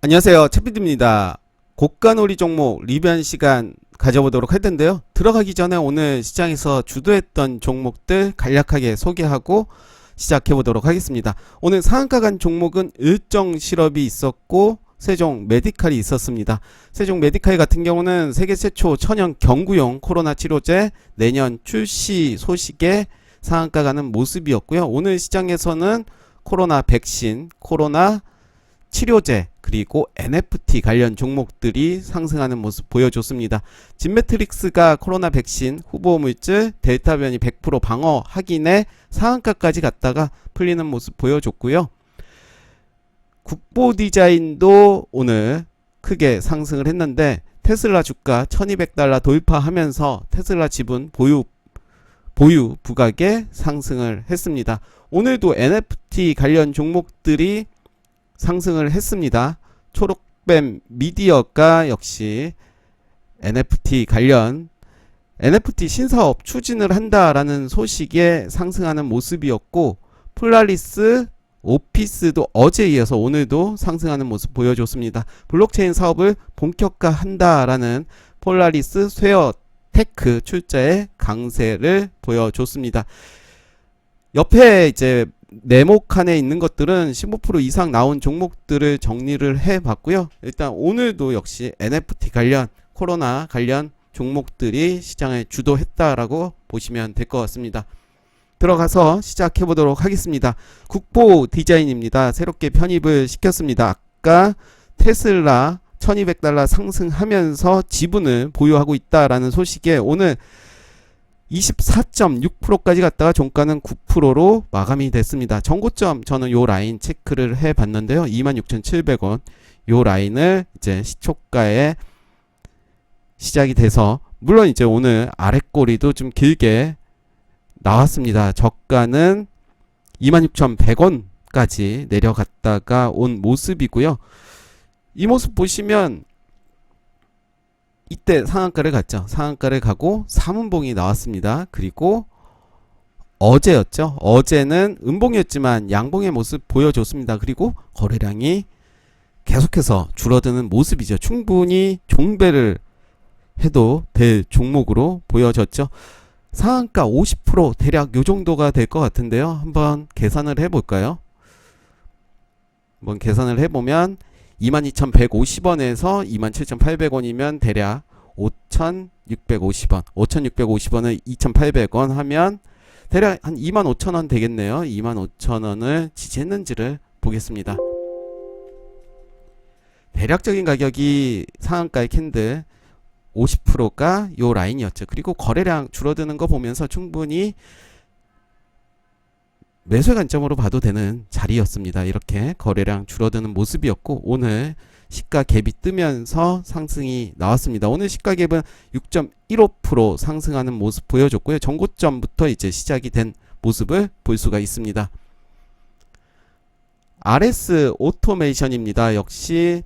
안녕하세요. 채피디입니다. 고가놀이 종목 리뷰한 시간 가져보도록 할 텐데요. 들어가기 전에 오늘 시장에서 주도했던 종목들 간략하게 소개하고 시작해 보도록 하겠습니다. 오늘 상한가 간 종목은 일정 실업이 있었고 세종 메디칼이 있었습니다. 세종 메디칼 같은 경우는 세계 최초 천연 경구용 코로나 치료제 내년 출시 소식에 상한가 가는 모습이었고요. 오늘 시장에서는 코로나 백신, 코로나 치료제 그리고 NFT 관련 종목들이 상승하는 모습 보여줬습니다. 진매트릭스가 코로나 백신 후보 물질 델타 변이 100% 방어 확인에 상한가까지 갔다가 풀리는 모습 보여줬고요. 국보 디자인도 오늘 크게 상승을 했는데 테슬라 주가 1200달러 돌파하면서 테슬라 지분 보유 부각에 상승을 했습니다. 오늘도 NFT 관련 종목들이 상승을 했습니다. 초록뱀 미디어가 역시 NFT 관련 NFT 신사업 추진을 한다라는 소식에 상승하는 모습이었고, 폴라리스 오피스도 어제에 이어서 오늘도 상승하는 모습 보여줬습니다. 블록체인 사업을 본격화한다라는 폴라리스 스웨어 테크 출자의 강세를 보여줬습니다. 옆에 이제 네모칸에 있는 것들은 15% 이상 나온 종목들을 정리를 해 봤고요. 일단 오늘도 역시 NFT 관련 코로나 관련 종목들이 시장을 주도했다라고 보시면 될 것 같습니다. 들어가서 시작해 보도록 하겠습니다. 국보 디자인입니다. 새롭게 편입을 시켰습니다. 아까 테슬라 1200달러 상승하면서 지분을 보유하고 있다라는 소식에 오늘 24.6%까지 갔다가 종가는 9%로 마감이 됐습니다. 전고점 저는 요 라인 체크를 해 봤는데요. 26,700원 요 라인을 이제 시초가에 시작이 돼서, 물론 이제 오늘 아랫꼬리도 좀 길게 나왔습니다. 저가는 26,100원까지 내려갔다가 온 모습이고요. 이 모습 보시면 이때 상한가를 갔죠. 상한가를 가고 3음봉이 나왔습니다. 그리고 어제였죠. 어제는 음봉이었지만 양봉의 모습 보여줬습니다. 그리고 거래량이 계속해서 줄어드는 모습이죠. 충분히 종배를 해도 될 종목으로 보여졌죠. 상한가 50% 대략 요 정도가 될 것 같은데요. 한번 계산을 해볼까요? 한번 계산을 해보면 22,150원에서 27,800원이면 대략 5,650원. 5,650원을 2,800원 하면 대략 한 25,000원 되겠네요. 25,000원을 지지했는지를 보겠습니다. 대략적인 가격이 상한가의 캔들 50%가 요 라인이었죠. 그리고 거래량 줄어드는 거 보면서 충분히 매수의 관점으로 봐도 되는 자리였습니다. 이렇게 거래량 줄어드는 모습이었고, 오늘 시가 갭이 뜨면서 상승이 나왔습니다. 오늘 시가 갭은 6.15% 상승하는 모습 보여줬고요. 전고점부터 이제 시작이 된 모습을 볼 수가 있습니다. RS 오토메이션입니다. 역시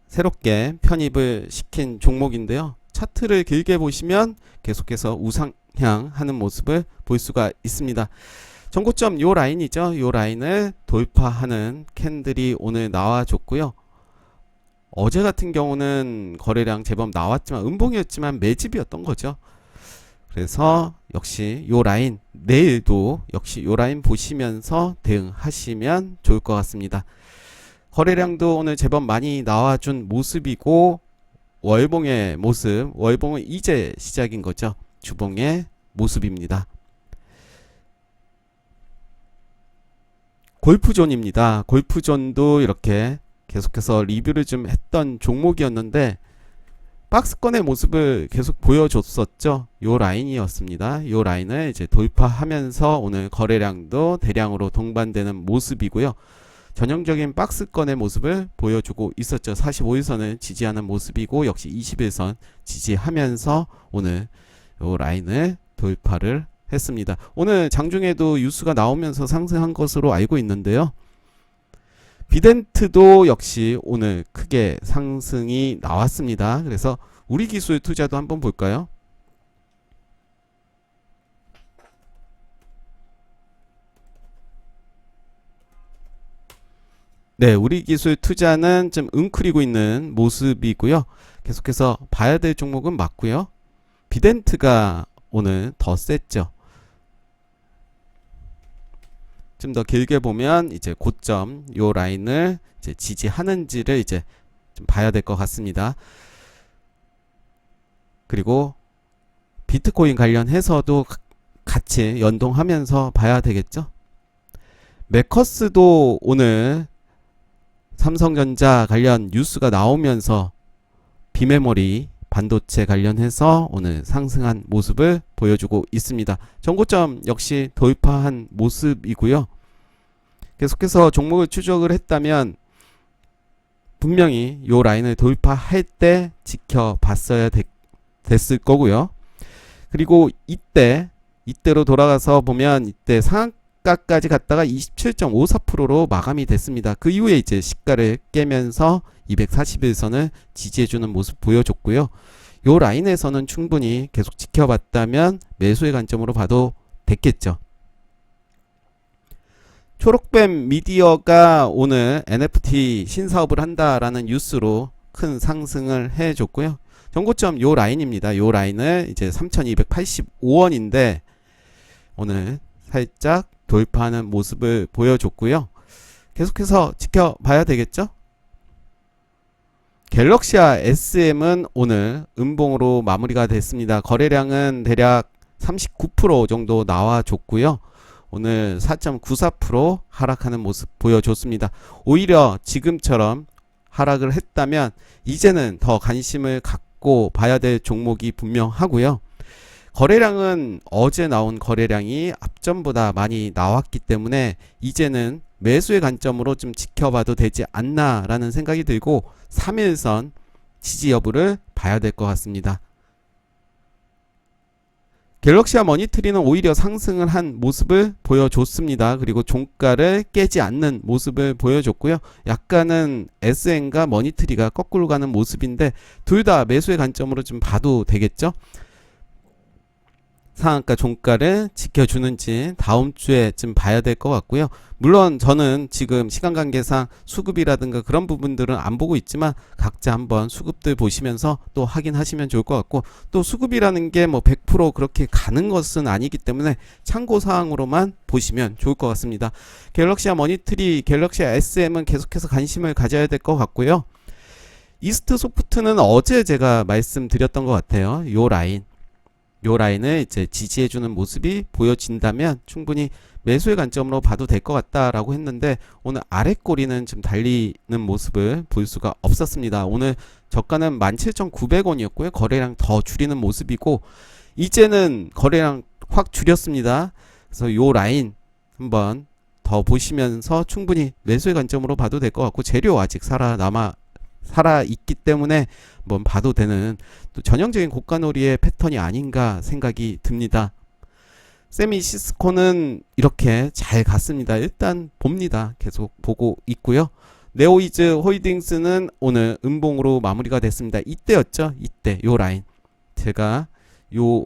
새롭게 편입을 시킨 종목인데요. 차트를 길게 보시면 계속해서 우상향하는 모습을 볼 수가 있습니다. 전고점 요 라인이죠. 요 라인을 돌파하는 캔들이 오늘 나와줬고요. 어제 같은 경우는 거래량 제법 나왔지만 음봉이었지만 매집이었던 거죠. 그래서 역시 요 라인, 내일도 역시 요 라인 보시면서 대응하시면 좋을 것 같습니다. 거래량도 오늘 제법 많이 나와준 모습이고, 월봉의 모습, 월봉은 이제 시작인 거죠. 주봉의 모습입니다. 골프존입니다. 골프존도 이렇게 계속해서 리뷰를 좀 했던 종목이었는데 박스권의 모습을 계속 보여줬었죠. 요 라인이었습니다. 요 라인을 이제 돌파하면서 오늘 거래량도 대량으로 동반되는 모습이고요. 전형적인 박스권의 모습을 보여주고 있었죠. 45일선을 지지하는 모습이고, 역시 21선 지지하면서 오늘 요 라인을 돌파를 했습니다. 오늘 장중에도 뉴스가 나오면서 상승한 것으로 알고 있는데요. 비덴트도 역시 오늘 크게 상승이 나왔습니다. 그래서 우리 기술 투자도 한번 볼까요? 네, 우리 기술 투자는 좀 웅크리고 있는 모습이고요. 계속해서 봐야 될 종목은 맞고요. 비덴트가 오늘 더 셌죠. 좀 더 길게 보면 이제 고점 요 라인을 이제 지지하는지를 이제 좀 봐야 될 것 같습니다. 그리고 비트코인 관련해서도 같이 연동하면서 봐야 되겠죠. 메커스도 오늘 삼성전자 관련 뉴스가 나오면서 비메모리 반도체 관련해서 오늘 상승한 모습을 보여주고 있습니다. 전고점 역시 돌파한 모습이고요. 계속해서 종목을 추적을 했다면 분명히 요 라인을 돌파할 때 지켜봤어야 됐을 거고요. 그리고 이때로 돌아가서 보면 이때 상한가까지 갔다가 27.54%로 마감이 됐습니다. 그 이후에 이제 시가를 깨면서 241선을 지지해주는 모습 보여줬고요. 요 라인에서는 충분히 계속 지켜봤다면 매수의 관점으로 봐도 됐겠죠. 초록뱀 미디어가 오늘 NFT 신사업을 한다라는 뉴스로 큰 상승을 해줬고요. 전고점 요 라인입니다. 요 라인을 이제 3285원인데 오늘 살짝 돌파하는 모습을 보여줬고요. 계속해서 지켜봐야 되겠죠? 갤럭시아 SM은 오늘 음봉으로 마무리가 됐습니다. 거래량은 대략 39% 정도 나와줬고요. 오늘 4.94% 하락하는 모습 보여줬습니다. 오히려 지금처럼 하락을 했다면 이제는 더 관심을 갖고 봐야 될 종목이 분명하고요. 거래량은 어제 나온 거래량이 앞전보다 많이 나왔기 때문에 이제는 매수의 관점으로 좀 지켜봐도 되지 않나 라는 생각이 들고 3일선 지지 여부를 봐야 될 것 같습니다. 갤럭시와 머니트리는 오히려 상승을 한 모습을 보여줬습니다. 그리고 종가를 깨지 않는 모습을 보여줬고요. 약간은 SN과 머니트리가 거꾸로 가는 모습인데 둘 다 매수의 관점으로 좀 봐도 되겠죠. 상한가 종가를 지켜주는지 다음 주에 좀 봐야 될 것 같고요. 물론 저는 지금 시간 관계상 수급이라든가 그런 부분들은 안 보고 있지만 각자 한번 수급들 보시면서 또 확인하시면 좋을 것 같고, 또 수급이라는 게 뭐 100% 그렇게 가는 것은 아니기 때문에 참고사항으로만 보시면 좋을 것 같습니다. 갤럭시와 머니트리, 갤럭시와 SM은 계속해서 관심을 가져야 될 것 같고요. 이스트 소프트는 어제 제가 말씀드렸던 것 같아요. 요 라인을 이제 지지해주는 모습이 보여진다면 충분히 매수의 관점으로 봐도 될 것 같다라고 했는데 오늘 아래 꼬리는 좀 달리는 모습을 볼 수가 없었습니다. 오늘 저가는 17,900원이었고요. 거래량 더 줄이는 모습이고 이제는 거래량 확 줄였습니다. 그래서 요 라인 한번 더 보시면서 충분히 매수의 관점으로 봐도 될 것 같고, 재료 아직 살아있기 때문에 한번 봐도 되는 또 전형적인 고가놀이의 패턴이 아닌가 생각이 듭니다. 세미시스코는 이렇게 잘 갔습니다. 일단 봅니다. 계속 보고 있고요. 네오이즈 홀딩스는 오늘 음봉으로 마무리가 됐습니다. 이때였죠. 이때 요 라인 제가 요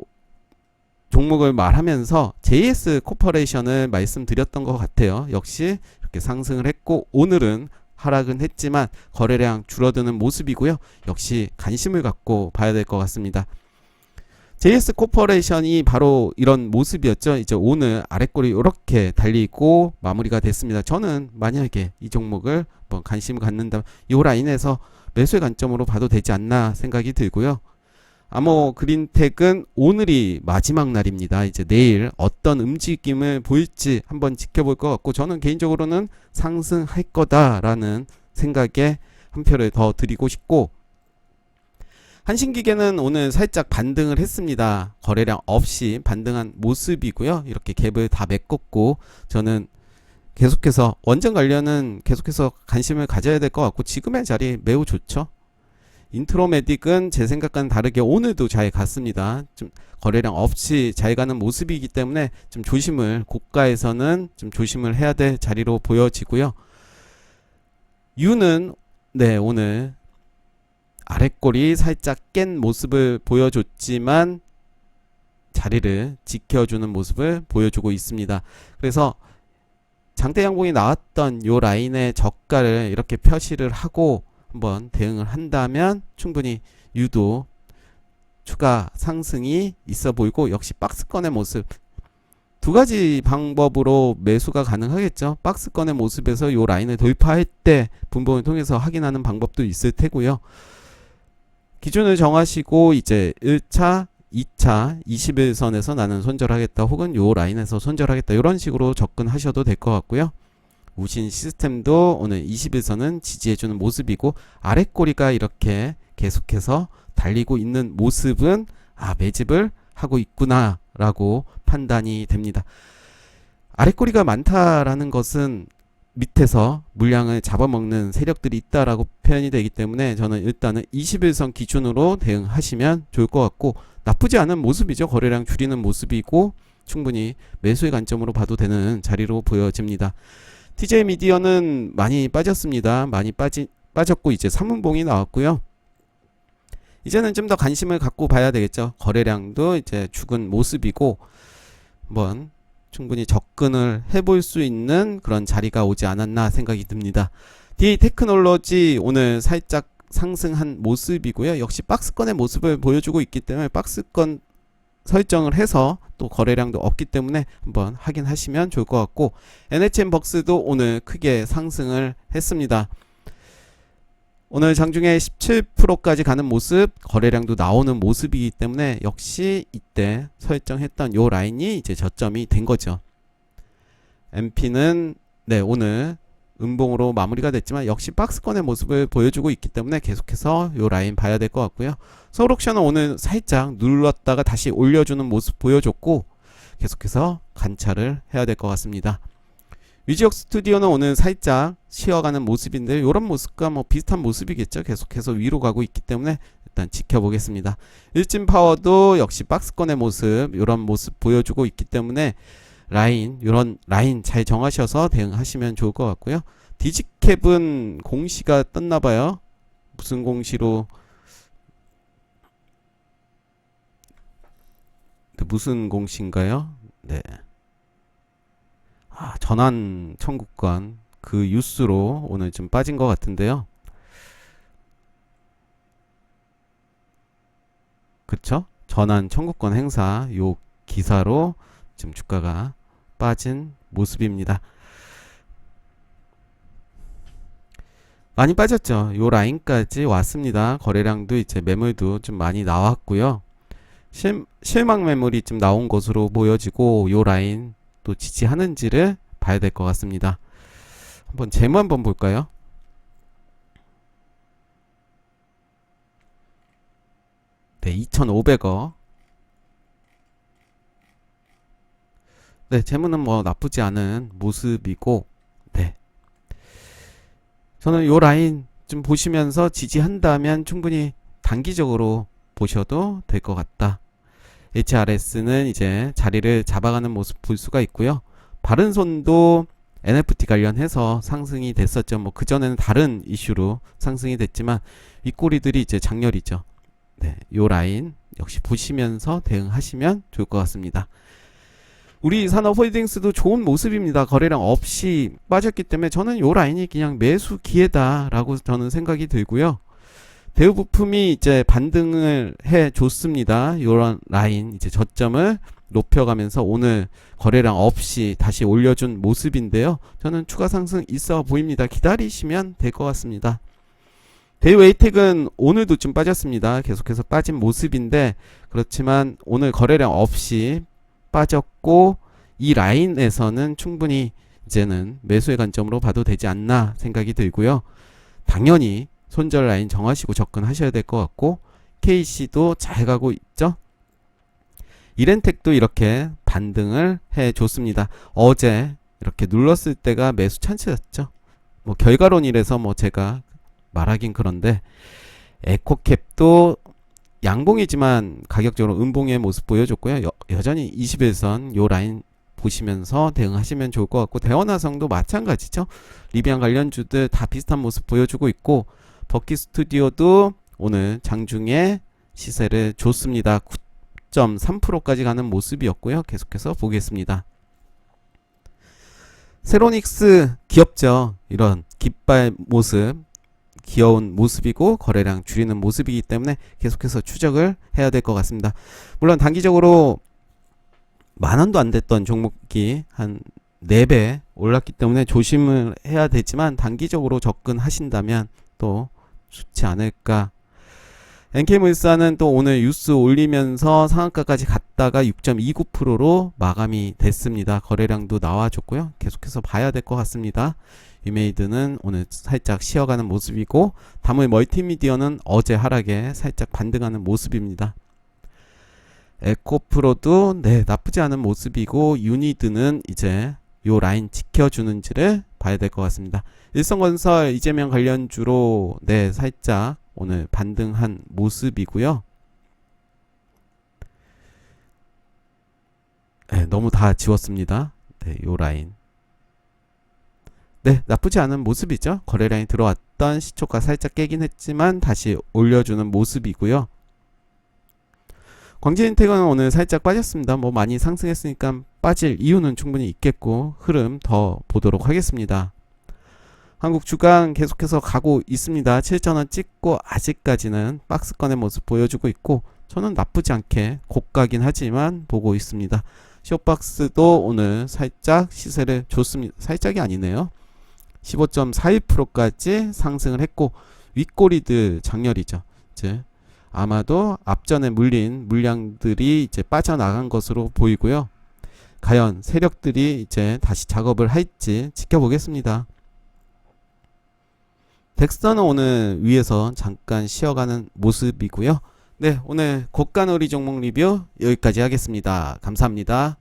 종목을 말하면서 JS 코퍼레이션을 말씀드렸던 것 같아요. 역시 이렇게 상승을 했고 오늘은 하락은 했지만 거래량 줄어드는 모습이고요. 역시 관심을 갖고 봐야 될 것 같습니다. JS 코퍼레이션이 바로 이런 모습이었죠. 이제 오늘 아랫골이 이렇게 달리고 마무리가 됐습니다. 저는 만약에 이 종목을 한번 관심을 갖는다면 이 라인에서 매수의 관점으로 봐도 되지 않나 생각이 들고요. 아모 그린텍은 오늘이 마지막 날입니다. 이제 내일 어떤 움직임을 보일지 한번 지켜볼 것 같고, 저는 개인적으로는 상승할 거다라는 생각에 한 표를 더 드리고 싶고, 한신기계는 오늘 살짝 반등을 했습니다. 거래량 없이 반등한 모습이고요. 이렇게 갭을 다 메꿨고 저는 계속해서 원전 관련은 계속해서 관심을 가져야 될 것 같고 지금의 자리 매우 좋죠. 인트로메딕은 제 생각과는 다르게 오늘도 잘 갔습니다. 좀 거래량 없이 잘 가는 모습이기 때문에 좀 조심을, 고가에서는 좀 조심을 해야 될 자리로 보여지고요. 유는 오늘 아랫골이 살짝 깬 모습을 보여줬지만 자리를 지켜주는 모습을 보여주고 있습니다. 그래서 장대 양봉이 나왔던 요 라인의 저가를 이렇게 표시를 하고 한번 대응을 한다면 충분히 유도 추가 상승이 있어 보이고, 역시 박스권의 모습 두 가지 방법으로 매수가 가능하겠죠. 박스권의 모습에서 요 라인을 돌파할 때 분봉을 통해서 확인하는 방법도 있을 테고요. 기준을 정하시고 이제 1차, 2차 21선에서 나는 손절하겠다, 혹은 요 라인에서 손절하겠다, 이런 식으로 접근하셔도 될 것 같고요. 우신 시스템도 오늘 21선은 지지해주는 모습이고, 아랫꼬리가 이렇게 계속해서 달리고 있는 모습은 매집을 하고 있구나 라고 판단이 됩니다. 아랫꼬리가 많다라는 것은 밑에서 물량을 잡아먹는 세력들이 있다라고 표현이 되기 때문에 저는 일단은 21선 기준으로 대응하시면 좋을 것 같고, 나쁘지 않은 모습이죠. 거래량 줄이는 모습이고 충분히 매수의 관점으로 봐도 되는 자리로 보여집니다. TJ 미디어는 많이 빠졌습니다. 많이 빠졌고 이제 3분봉이 나왔고요. 이제는 좀 더 관심을 갖고 봐야 되겠죠. 거래량도 이제 죽은 모습이고 한번 충분히 접근을 해볼 수 있는 그런 자리가 오지 않았나 생각이 듭니다. DA테크놀로지 오늘 살짝 상승한 모습이고요. 역시 박스권의 모습을 보여주고 있기 때문에 박스권 설정을 해서 또 거래량도 없기 때문에 한번 확인하시면 좋을 것 같고, NHN벅스도 오늘 크게 상승을 했습니다. 오늘 장중에 17%까지 가는 모습, 거래량도 나오는 모습이기 때문에 역시 이때 설정했던 요 라인이 이제 저점이 된 거죠. MP는 오늘 음봉으로 마무리가 됐지만 역시 박스권의 모습을 보여주고 있기 때문에 계속해서 요 라인 봐야 될 것 같고요. 서울옥션은 오늘 살짝 눌렀다가 다시 올려주는 모습 보여줬고 계속해서 관찰을 해야 될 것 같습니다. 위지역 스튜디오는 오늘 살짝 쉬어가는 모습인데 이런 모습과 뭐 비슷한 모습이겠죠. 계속해서 위로 가고 있기 때문에 일단 지켜보겠습니다. 일진파워도 역시 박스권의 모습, 이런 모습 보여주고 있기 때문에 이런 라인 잘 정하셔서 대응하시면 좋을 것 같고요. 디지캡은 공시가 떴나봐요. 무슨 공시로, 무슨 공시인가요? 네. 전환 청구권 그 뉴스로 오늘 좀 빠진 것 같은데요. 그쵸? 전환 청구권 행사 요 기사로 지금 주가가 빠진 모습입니다. 많이 빠졌죠. 요 라인까지 왔습니다. 거래량도 이제 매물도 좀 많이 나왔고요. 실망 매물이 좀 나온 것으로 보여지고 요 라인 또 지지하는지를 봐야 될 것 같습니다. 한번 재무 한번 볼까요? 네, 2,500억. 네, 재무는 뭐 나쁘지 않은 모습이고, 네. 저는 요 라인 좀 보시면서 지지한다면 충분히 단기적으로 보셔도 될 것 같다. HRS는 이제 자리를 잡아가는 모습 볼 수가 있고요. 바른손도 NFT 관련해서 상승이 됐었죠. 뭐 그전에는 다른 이슈로 상승이 됐지만 윗꼬리들이 이제 장렬이죠. 네, 요 라인 역시 보시면서 대응하시면 좋을 것 같습니다. 우리 산업홀딩스도 좋은 모습입니다. 거래량 없이 빠졌기 때문에 저는 요 라인이 그냥 매수 기회다라고 저는 생각이 들고요. 대우부품이 이제 반등을 해 줬습니다. 요런 라인 이제 저점을 높여가면서 오늘 거래량 없이 다시 올려준 모습인데요. 저는 추가 상승 있어 보입니다. 기다리시면 될 것 같습니다. 대우에이텍은 오늘도 좀 빠졌습니다. 계속해서 빠진 모습인데 그렇지만 오늘 거래량 없이 빠졌고 이 라인에서는 충분히 이제는 매수의 관점으로 봐도 되지 않나 생각이 들고요. 당연히 손절 라인 정하시고 접근하셔야 될 것 같고 KC도 잘 가고 있죠. 이렌텍도 이렇게 반등을 해 줬습니다. 어제 이렇게 눌렀을 때가 매수 찬스였죠. 뭐 결과론이라서 뭐 제가 말하긴 그런데 에코캡도 양봉이지만 가격적으로 음봉의 모습 보여줬고요. 여전히 21선 요 라인 보시면서 대응하시면 좋을 것 같고 대원화성도 마찬가지죠. 리비안 관련주들 다 비슷한 모습 보여주고 있고 버키 스튜디오도 오늘 장중에 시세를 줬습니다. 9.3%까지 가는 모습이었고요. 계속해서 보겠습니다. 세로닉스 귀엽죠. 이런 깃발 모습, 귀여운 모습이고 거래량 줄이는 모습이기 때문에 계속해서 추적을 해야 될 것 같습니다. 물론 단기적으로 만원도 안 됐던 종목이 한 4배 올랐기 때문에 조심을 해야 되지만 단기적으로 접근하신다면 또 좋지 않을까. NK물산은 또 오늘 뉴스 올리면서 상한가까지 갔다가 6.29%로 마감이 됐습니다. 거래량도 나와줬고요. 계속해서 봐야 될 것 같습니다. 유메이드는 오늘 살짝 쉬어가는 모습이고 다물 멀티미디어는 어제 하락에 살짝 반등하는 모습입니다. 에코프로도 네 나쁘지 않은 모습이고 유니드는 이제 요 라인 지켜주는지를 봐야 될 것 같습니다. 일성건설 이재명 관련주로 네 살짝 오늘 반등한 모습이고요. 네, 너무 다 지웠습니다. 네, 요 라인. 네, 나쁘지 않은 모습이죠. 거래량이 들어왔던 시초가 살짝 깨긴 했지만 다시 올려주는 모습이고요. 광진인텍은 오늘 살짝 빠졌습니다. 뭐 많이 상승했으니까 빠질 이유는 충분히 있겠고 흐름 더 보도록 하겠습니다. 한국주강 계속해서 가고 있습니다. 7,000원 찍고 아직까지는 박스권의 모습 보여주고 있고 저는 나쁘지 않게 고가긴 하지만 보고 있습니다. 쇼박스도 오늘 살짝 시세를 줬습니다. 살짝이 아니네요. 15.41%까지 상승을 했고 윗꼬리들 장렬이죠. 이제 아마도 앞전에 물린 물량들이 이제 빠져나간 것으로 보이고요. 과연 세력들이 이제 다시 작업을 할지 지켜보겠습니다. 덱스터는 오늘 위에서 잠깐 쉬어가는 모습이고요. 네, 오늘 고가놀이 종목 리뷰 여기까지 하겠습니다. 감사합니다.